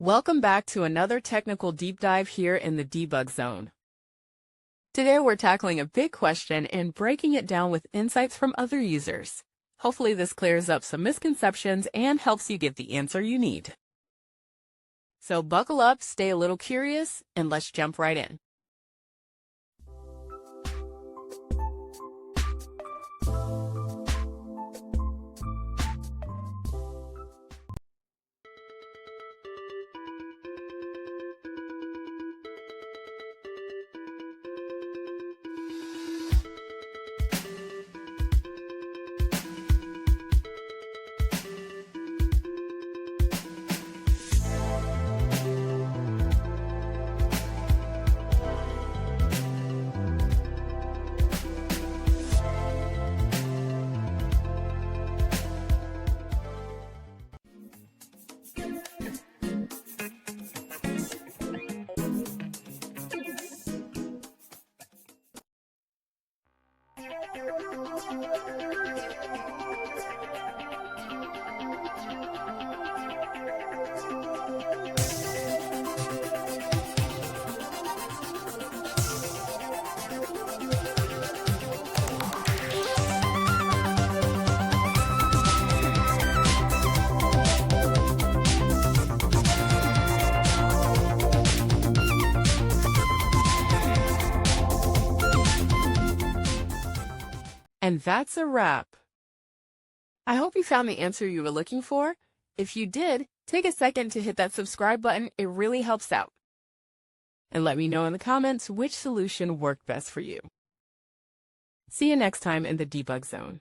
Welcome back to another technical deep dive here in the debug zone. Today we're tackling a big question and breaking it down with insights from other users. Hopefully this clears up some misconceptions and helps you get the answer you need. So buckle up, stay a little curious, and let's jump right in. And that's a wrap. I hope you found the answer you were looking for. If you did, take a second to hit that subscribe button. It really helps out. And let me know in the comments which solution worked best for you. See you next time in the debug zone.